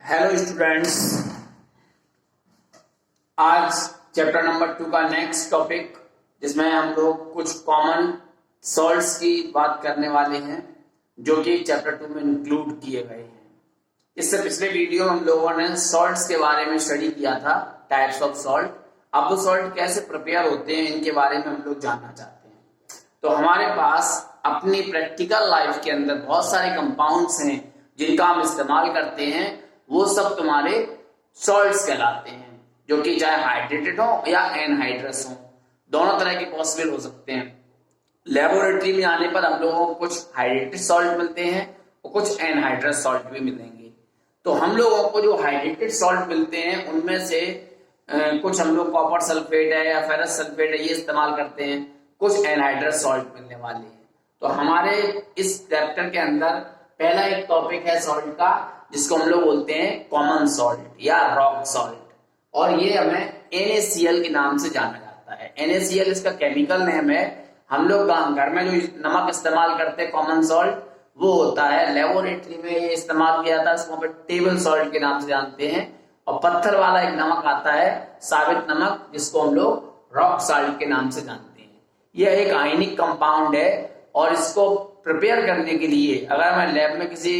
Hello students, आज chapter number 2 का next topic जिसमें हम लोग कुछ कॉमन सॉल्ट्स की बात करने वाले हैं जो कि चैप्टर 2 में इंक्लूड किए गए हैं। इससे पिछले वीडियो हम लोगों ने सॉल्ट्स के बारे में स्टडी किया था, टाइप्स ऑफ सॉल्ट। अब वो सॉल्ट कैसे प्रिपेयर होते हैं इनके बारे में हम लोग जानना चाहते हैं। तो हमारे पास अपनी प्रैक्टिकल लाइफ के अंदर बहुत सारे कंपाउंड्स हैं जिनका हम इस्तेमाल करते हैं, वो सब तुम्हारे सॉल्ट्स कहलाते हैं, जो कि चाहे हाइड्रेटेड हो या एनहाइड्रस हो, दोनों तरह के पॉसिबल हो सकते हैं। लेबोरेटरी में आने पर हम लोगों को कुछ हाइड्रेटेड सॉल्ट मिलते हैं और कुछ एनहाइड्रस सॉल्ट भी मिलेंगे। तो हम लोगों को जो हाइड्रेटेड सॉल्ट मिलते हैं उनमें से कुछ हम लोग कॉपर सल्फेट है या फेरस सल्फेट है ये इस्तेमाल करते हैं, कुछ एनहाइड्रस सॉल्ट मिलने वाले हैं। तो हमारे इस चैप्टर के अंदर पहला एक टॉपिक है सॉल्ट का, जिसको हम लोग बोलते हैं कॉमन सॉल्ट या रॉक सॉल्ट, और ये हमें NaCl के नाम से जाना जाता है। NaCl इसका केमिकल नेम है। हम लोग घर में जो नमक इस्तेमाल करते हैं कॉमन सॉल्ट, वो होता है, लेबोरेटरी में ये इस्तेमाल किया था, इसको पे टेबल सॉल्ट के नाम से जानते हैं। और पत्थर वाला एक नमक आता है, साबित नमक, जिसको हम लोग रॉक सॉल्ट के नाम से जानते हैं। यह एक आयनिक कंपाउंड है और इसको प्रिपेयर करने के लिए अगर मैं लैब में किसी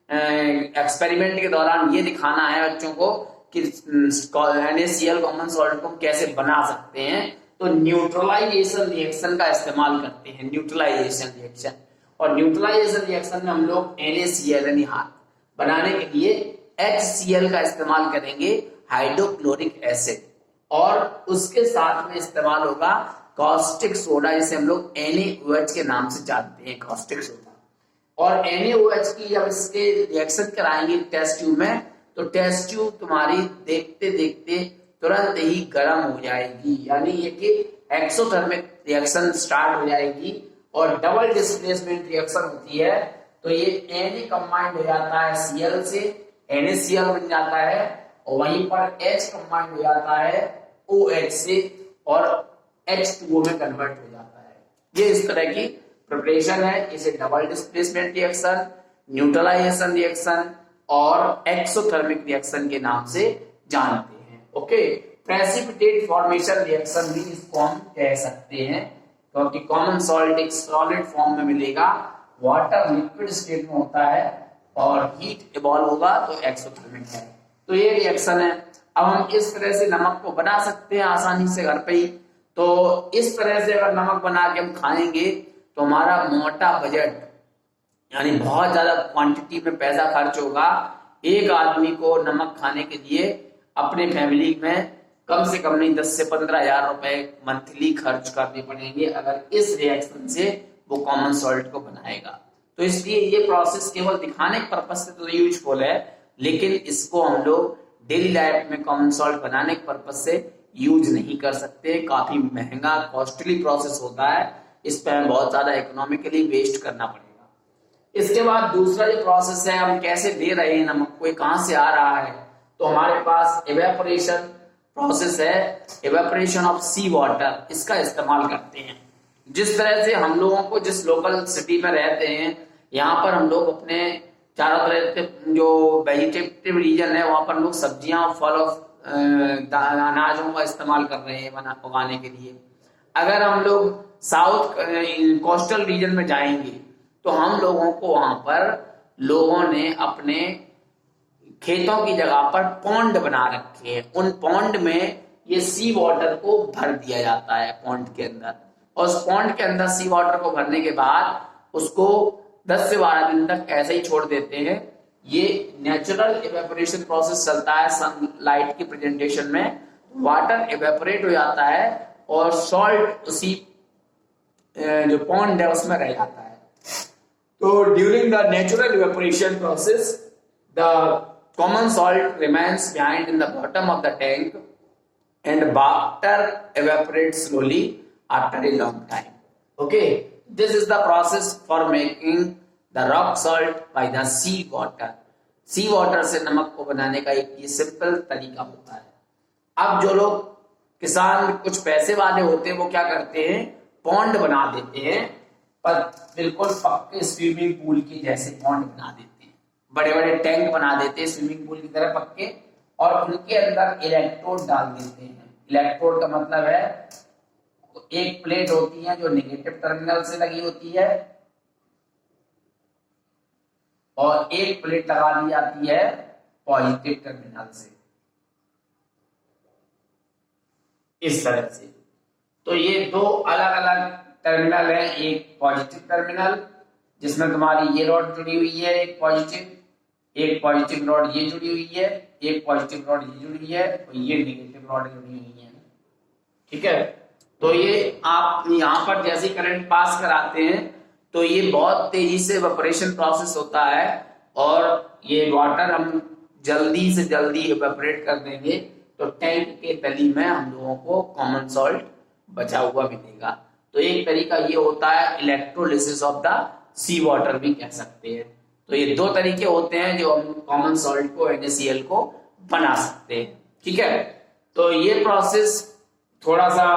एक्सपेरिमेंट के दौरान ये दिखाना है बच्चों को कि NaCl कॉमन सॉल्ट को कैसे बना सकते हैं, तो न्यूट्रलाइजेशन रिएक्शन का इस्तेमाल करते हैं। न्यूट्रलाइजेशन रिएक्शन, और न्यूट्रलाइजेशन रिएक्शन में हम लोग NaCl बनाने के लिए HCl का इस्तेमाल करेंगे, हाइड्रोक्लोरिक एसिड, और उसके साथ में इस्तेमाल होगा कॉस्टिक सोडा, जिसे हम लोग NaOH के नाम से जानते हैं, कॉस्टिक सोडा। और NaOH की जब इसके रिएक्शन कराएंगे टेस्ट ट्यूब में, तो टेस्ट ट्यूब तुम्हारी देखते देखते तुरंत ही गर्म हो जाएगी, यानी ये कि एक्सोथर्मिक रिएक्शन स्टार्ट हो जाएगी और डबल डिस्प्लेसमेंट रिएक्शन होती है। तो ये Na कंबाइंड हो जाता है Cl से, NaCl बन जाता है, और वहीं पर H कंबाइंड हो जाता है OH से और H2O में कन्वर्ट हो जाता है। ये इस तरह की प्रिपरेशन है। इसे double displacement reaction, neutralisation reaction और एक्सोथर्मिक रिएक्शन के नाम से जानते हैं। ओके, प्रेसिपिटेट फॉर्मेशन रिएक्शन भी इसको हम कह सकते हैं, क्योंकि कॉमन सॉल्ट एक सॉलिड फॉर्म में मिलेगा, वाटर लिक्विड स्टेट में होता है और हीट इवॉल्व होगा तो एक्सोथर्मिक है। तो ये रिएक्शन है। अब हम इस तरह से नमक को बना सकते हैं आसानी से घर पे ही। तो इस तरह से अगर नमक बना के हम खाएंगे तो हमारा मोटा बजट, यानी बहुत ज्यादा क्वांटिटी में पैसा खर्च होगा। एक आदमी को नमक खाने के लिए अपने फैमिली में कम से कम नहीं 10 से 15 हजार रुपए मंथली खर्च करने पड़ेंगे अगर इस रिएक्शन से वो कॉमन सॉल्ट को बनाएगा। तो इसलिए ये प्रोसेस केवल दिखाने के पर्पज से तो यूजफुल है, लेकिन इसको हम लोग डेली लाइफ में कॉमन सॉल्ट बनाने के पर्पज से यूज नहीं कर सकते। काफी महंगा कॉस्टली प्रोसेस होता है, इस पर हमें बहुत ज्यादा इकोनॉमिकली वेस्ट करना पड़ेगा। इसके बाद दूसरा जो प्रोसेस है, हम कैसे ले रहे हैं नमक को, कहां से आ रहा है, तो हमारे पास एवेपोरेशन प्रोसेस है, एवेपोरेशन ऑफ सी वाटर, इसका इस्तेमाल करते हैं। जिस तरह से हम लोगों को जिस लोकल सिटी में रहते हैं, यहाँ पर हम लोग अपने चारों तरफ के जो वेजिटेटिव रीजन है वहां पर लोग सब्जियां, फल और अनाजों का इस्तेमाल कर रहे हैं उगाने के लिए। अगर हम लोग साउथ कोस्टल रीजन में जाएंगे तो हम लोगों को वहां पर लोगों ने अपने खेतों की जगह पर पॉन्ड बना रखे हैं। उन पॉन्ड में ये सी वाटर को भर दिया जाता है पॉन्ड के अंदर, और उस पॉन्ड के अंदर सी वाटर को भरने के बाद उसको 10 से 12 दिन तक ऐसे ही छोड़ देते हैं। ये नेचुरल इवेपोरेशन प्रोसेस चलता है। सनलाइट की प्रेजेंटेशन में वाटर इवेपोरेट हो जाता है और सॉल्ट उसी जो पॉन्ड है उसमें रह जाता है। तो during the natural evaporation process the common salt remains behind in the bottom of the tank and water evaporates slowly after a long time. Okay, this is the process for making the rock salt by the sea water. Sea water से नमक को बनाने का एक ये simple तरीका होता है। अब जो लोग किसान कुछ पैसे वाले होते हैं वो क्या करते हैं, पॉन्ड बना देते हैं, पर बिल्कुल पक्के स्विमिंग पूल की जैसे पॉन्ड बना देते हैं, बड़े बड़े टैंक बना देते हैं स्विमिंग पूल की तरह पक्के, और उनके अंदर इलेक्ट्रोड डाल देते हैं। इलेक्ट्रोड का मतलब है एक प्लेट होती है जो नेगेटिव टर्मिनल से लगी होती है, और एक प्लेट लगा दी जाती है पॉजिटिव टर्मिनल से, इस तरह से। तो ये दो अलग अलग टर्मिनल है, एक पॉजिटिव टर्मिनल जिसमें तुम्हारी ये रॉड जुड़ी हुई है, एक पॉजिटिव रॉड ये जुड़ी हुई है, एक पॉजिटिव रॉड ये जुड़ी हुई है, और ये नेगेटिव रॉड जुड़ी हुई है। ठीक है, तो ये आप यहाँ पर जैसे करंट पास कराते हैं तो ये बहुत तेजी से इवेपोरेशन प्रोसेस होता है, और ये वाटर हम जल्दी से जल्दी इवेपोरेट कर देंगे, तो टैंक के तली में हम लोगों को कॉमन सॉल्ट बचा हुआ मिलेगा। तो एक तरीका ये होता है electrolysis of the sea water भी कह सकते हैं। तो ये दो तरीके होते हैं जो हम कॉमन सॉल्ट को NaCl को बना सकते हैं। ठीक है, तो ये प्रोसेस थोड़ा सा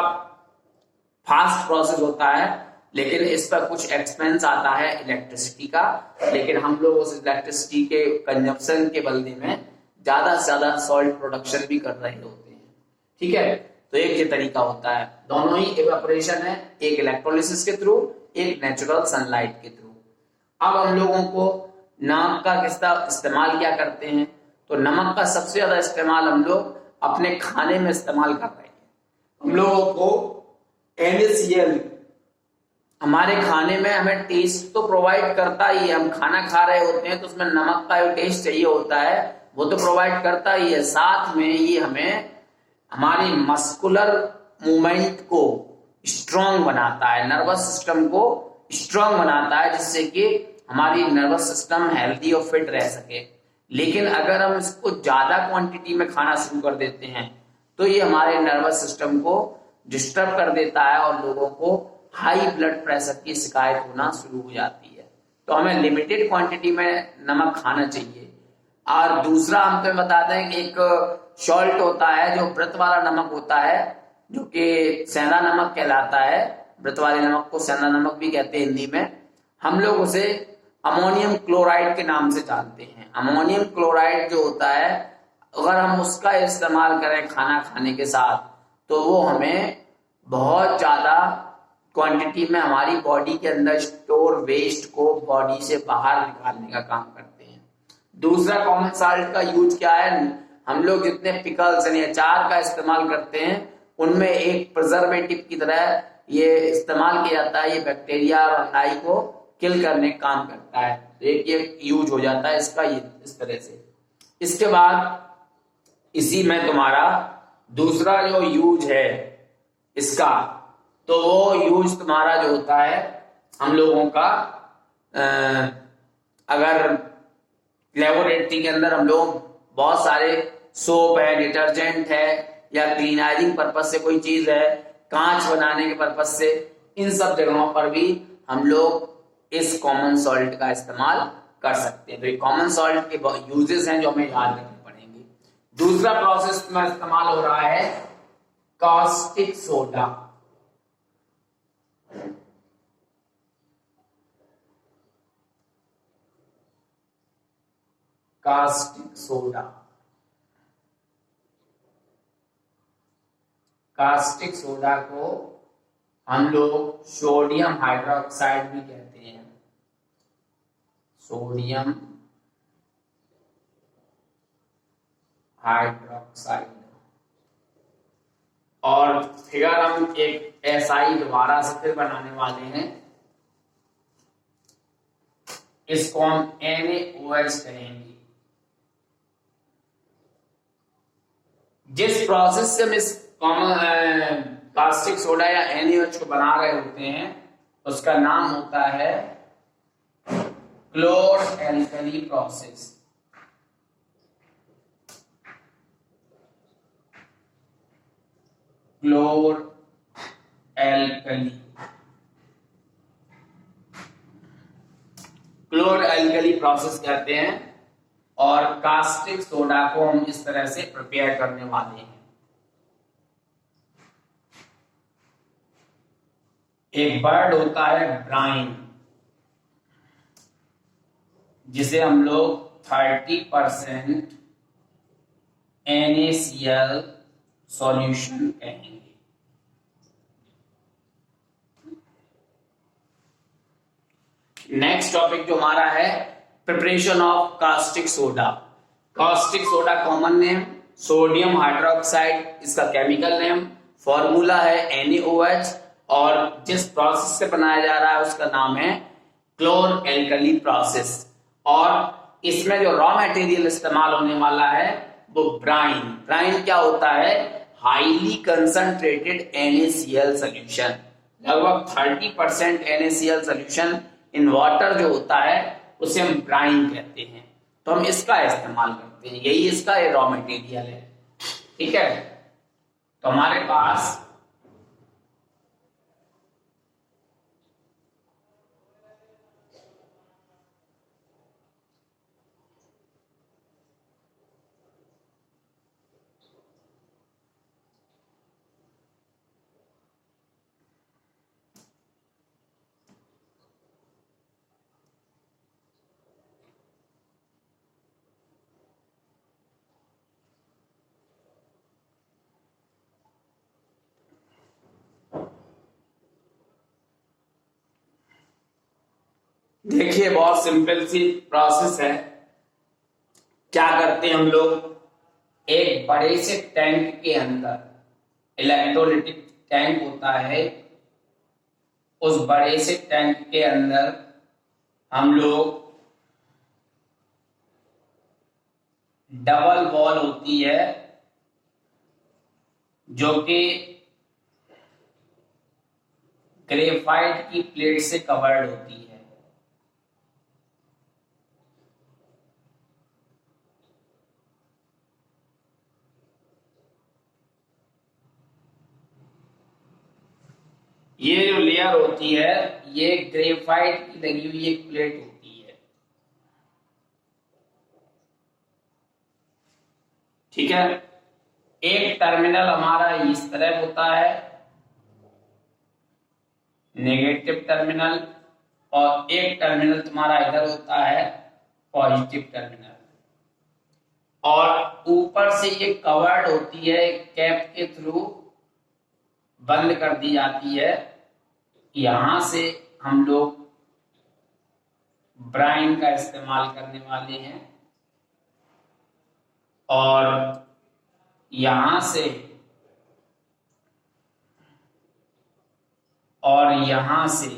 फास्ट प्रोसेस होता है, लेकिन इस पर कुछ एक्सपेंस आता है इलेक्ट्रिसिटी का, लेकिन हम लोग उस इलेक्ट्रिसिटी के कंजप्शन के बदले में ज्यादा से ज्यादा सॉल्ट प्रोडक्शन भी कर रहे होते हैं। ठीक है, तो एक ये तरीका होता है, दोनों ही इवेपोरेशन है, एक इलेक्ट्रोलिसिस के थ्रू, एक नेचुरल सनलाइट के थ्रू। अब हम लोगों को नमक का किसका इस्तेमाल क्या करते हैं, तो नमक का सबसे ज्यादा इस्तेमाल हम लोग अपने खाने में इस्तेमाल कर रहे हैं। हम लोगों को NaCl हमारे खाने में हमें टेस्ट तो प्रोवाइड करता ही है, हम खाना खा रहे होते हैं तो उसमें नमक का जो टेस्ट चाहिए होता है वो तो प्रोवाइड करता ही है, साथ में ये हमें हमारी मस्कुलर मूवमेंट को स्ट्रांग बनाता है, नर्वस सिस्टम को स्ट्रांग बनाता है, जिससे कि हमारी नर्वस सिस्टम हेल्दी और फिट रह सके। लेकिन अगर हम इसको ज्यादा क्वांटिटी में खाना शुरू कर देते हैं तो ये हमारे नर्वस सिस्टम को डिस्टर्ब कर देता है और लोगों को हाई ब्लड प्रेशर की शिकायत होना शुरू हो जाती है। तो हमें लिमिटेड क्वांटिटी में नमक खाना चाहिए। और दूसरा हम तो बता दें, एक सॉल्ट होता है जो व्रत वाला नमक होता है, जो कि सेंधा नमक कहलाता है, व्रत वाले नमक को सेंधा नमक भी कहते हैं हिंदी में। हम लोग उसे अमोनियम क्लोराइड के नाम से जानते हैं। अमोनियम क्लोराइड जो होता है, अगर हम उसका इस्तेमाल करें खाना खाने के साथ तो वो हमें बहुत ज्यादा क्वांटिटी में हमारी बॉडी के अंदर स्टोर वेस्ट को बॉडी से बाहर निकालने का काम करते हैं। दूसरा कॉमन सॉल्ट का यूज क्या है, हम लोग जितने पिकल्स यानी अचार का इस्तेमाल करते हैं उनमें एक प्रिजर्वेटिव की तरह ये इस्तेमाल किया जाता है, ये बैक्टीरिया और फंगाई को किल करने का काम करता है। तो एक ये यूज हो जाता है इसका, ये इस तरह से। इसके बाद इसी में तुम्हारा दूसरा जो यूज है इसका, तो वो यूज तुम्हारा जो होता है हम लोगों का, अगर लेबोरेटरी के अंदर हम लोग बहुत सारे सोप है, डिटर्जेंट है, या क्लीनाइजिंग पर्पज से कोई चीज है, कांच बनाने के पर्पज से, इन सब जगहों पर भी हम लोग इस कॉमन सॉल्ट का इस्तेमाल कर सकते हैं। तो ये कॉमन सॉल्ट के यूजेस हैं जो हमें याद रखने पड़ेंगे। दूसरा प्रोसेस में इस्तेमाल हो रहा है caustic soda. Caustic soda, caustic soda को हम लोग सोडियम हाइड्रोक्साइड भी कहते हैं। Sodium hydroxide. और फिगर हम एक SI दोबारा से फिर बनाने वाले हैं, इसको हम NaOH कहेंगे। जिस प्रोसेस से हम इस कास्टिक सोडा या NaOH को बना रहे होते हैं उसका नाम होता है chlor alkali process. Chlor alkali, chlor alkali process कहते हैं। और कास्टिक सोडा को हम इस तरह से प्रिपेयर करने वाले हैं। एक बर्ड होता है ब्राइन, जिसे हम लोग 30% NaCl सॉल्यूशन कहेंगे। नेक्स्ट टॉपिक जो हमारा है preparation of caustic soda. Caustic soda common name sodium hydroxide, इसका केमिकल नेम, फॉर्मूला है NaOH, और जिस प्रोसेस से बनाया जा रहा है उसका नाम है क्लोर एल्कली प्रोसेस। और इसमें जो रॉ मटेरियल इस्तेमाल होने वाला है वो ब्राइन। ब्राइन क्या होता है? Highly concentrated NaCl solution. लगभग 30% NaCl सोल्यूशन इन वाटर जो होता है उसे हम ब्राइन कहते हैं। तो हम इसका इस्तेमाल करते हैं, यही इसका रॉ मटेरियल है। ठीक है, तो हमारे पास देखिए बहुत सिंपल सी प्रोसेस है। क्या करते हैं हम लोग, एक बड़े से टैंक के अंदर, इलेक्ट्रोलिटिक टैंक होता है, उस बड़े से टैंक के अंदर हम लोग डबल वॉल होती है जो कि ग्रेफाइट की प्लेट से कवर्ड होती है। ये जो लेयर होती है ये ग्रेफाइट की लगी हुई एक प्लेट होती है। ठीक है, एक टर्मिनल हमारा इस तरह होता है, नेगेटिव टर्मिनल, और एक टर्मिनल तुम्हारा इधर होता है, पॉजिटिव टर्मिनल। और ऊपर से ये कवर्ड होती है, कैप के थ्रू बंद कर दी जाती है। यहां से हम लोग ब्राइन का इस्तेमाल करने वाले हैं, और यहां से और यहां से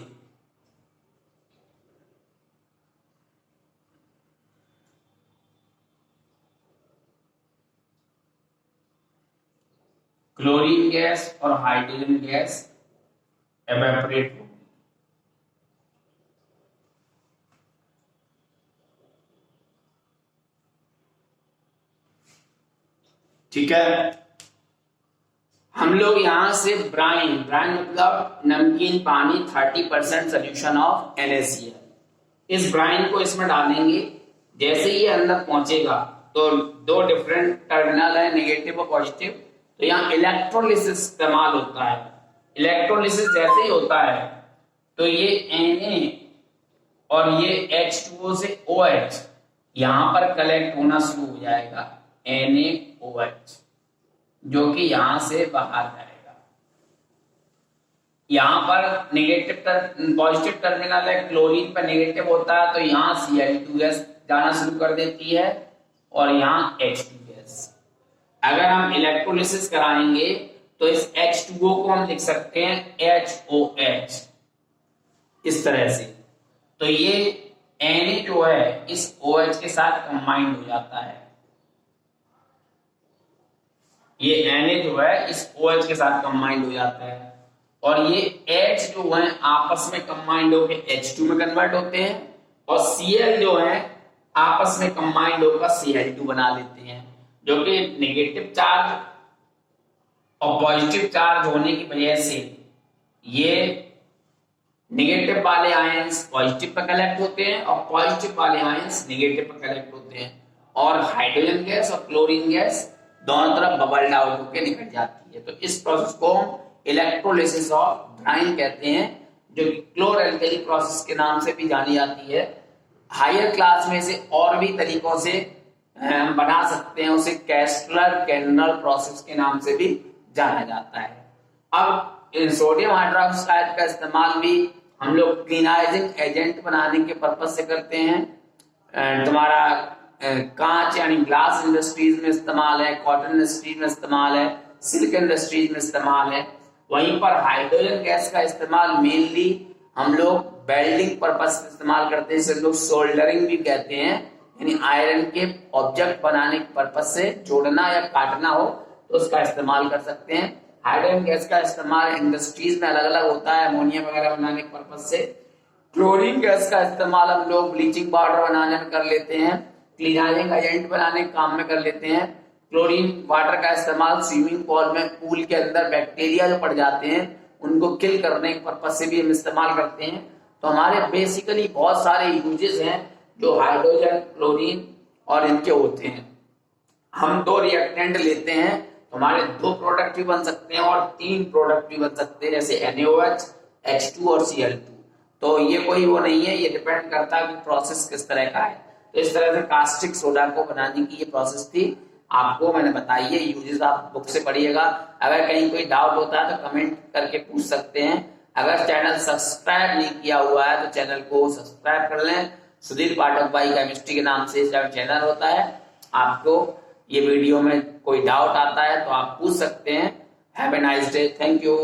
क्लोरीन गैस और हाइड्रोजन गैस एवेपोरेट होगी। ठीक है, हम लोग यहां से ब्राइन मतलब नमकीन पानी 30% सोल्यूशन ऑफ NaCl, इस ब्राइन को इसमें डालेंगे। जैसे ही अंदर पहुंचेगा तो दो डिफरेंट टर्मिनल है, नेगेटिव और पॉजिटिव, तो यहाँ इलेक्ट्रोलिसिस इस्तेमाल होता है। इलेक्ट्रोलिसिस जैसे ही होता है तो ये Na और ये H2O से OH यहां पर कलेक्ट होना शुरू हो जाएगा, NaOH, जो कि यहां से बाहर जाएगा। यहां पर नेगेटिव पॉजिटिव टर्मिनल है, क्लोरीन पर नेगेटिव होता है, तो यहां Cl2 जाना शुरू कर देती है और यहां H2। अगर हम इलेक्ट्रोलिसिस कराएंगे तो इस H2O को हम लिख सकते हैं HOH, इस तरह से। तो ये Na जो है इस OH के साथ कंबाइंड हो जाता है, ये Na जो है इस OH के साथ कंबाइंड हो जाता है, और ये H जो है आपस में कंबाइंड होकर H2 में कन्वर्ट होते हैं, और Cl जो है आपस में कंबाइंड होकर Cl2 बना लेते हैं, जो कि नेगेटिव चार्ज और पॉजिटिव चार्ज होने की वजह से ये नेगेटिव वाले आयंस पॉजिटिव पर कलेक्ट होते हैं और पॉजिटिव वाले आयंस नेगेटिव पर कलेक्ट होते हैं, और हाइड्रोजन गैस और क्लोरीन गैस दोनों तरफ बबल्ड आउट होकर निकल जाती है। तो इस प्रोसेस को हम इलेक्ट्रोलिसिस ऑफ ब्राइन कहते हैं, जो कि क्लोर एल्कली प्रोसेस के नाम से भी जानी जाती है। हायर क्लास में से और भी तरीकों से हम बना सकते हैं, उसे कैस्टलर कैंडल प्रोसेस के नाम से भी जाना जाता है। अब सोडियम हाइड्रोक्साइड का इस्तेमाल भी हम लोग क्लीनाइजिंग एजेंट बनाने के पर्पज से करते हैं। तुम्हारा कांच यानी ग्लास इंडस्ट्रीज में इस्तेमाल है, कॉटन इंडस्ट्रीज में इस्तेमाल है, सिल्क इंडस्ट्रीज में इस्तेमाल है। वहीं पर हाइड्रोजन गैस का इस्तेमाल मेनली हम लोग वेल्डिंग पर्पज से इस्तेमाल करते हैं, इसे लोग सोल्डरिंग भी कहते हैं, यानी आयरन के ऑब्जेक्ट बनाने के पर्पज से जोड़ना या काटना हो तो उसका इस्तेमाल कर सकते हैं। हाइड्रोजन गैस का इस्तेमाल इंडस्ट्रीज में अलग अलग होता है, अमोनिया वगैरह बनाने के पर्पज से। क्लोरीन गैस का इस्तेमाल हम लोग ब्लीचिंग पाउडर बनाने में कर लेते हैं, क्लीनाइजिंग एजेंट बनाने के काम में कर लेते हैं। क्लोरीन वाटर का इस्तेमाल स्विमिंग पूल के अंदर बैक्टीरिया जो पड़ जाते हैं उनको किल करने के पर्पज से भी हम इस्तेमाल करते हैं। तो हमारे बेसिकली बहुत सारे यूजेस हैं जो हाइड्रोजन, क्लोरीन और इनके होते हैं। हम दो रिएक्टेंट लेते हैं तो हमारे दो प्रोडक्ट भी बन सकते हैं और तीन प्रोडक्ट भी बन सकते हैं, जैसे NaOH, H2 और Cl2। तो ये कोई वो नहीं है, ये डिपेंड करता है कि प्रोसेस किस तरह का है। तो इस तरह से कास्टिक सोडा को बनाने की ये प्रोसेस थी, आपको मैंने बताई है। यूजेस आप बुक से पढ़िएगा। अगर कहीं कोई डाउट होता है तो कमेंट करके पूछ सकते हैं। अगर चैनल सब्सक्राइब नहीं किया हुआ है तो चैनल को सब्सक्राइब कर लें। सुधीर पाठक भाई केमिस्ट्री के नाम से चैनल होता है। आपको ये वीडियो में कोई डाउट आता है तो आप पूछ सकते हैं। Have a nice day, thank you.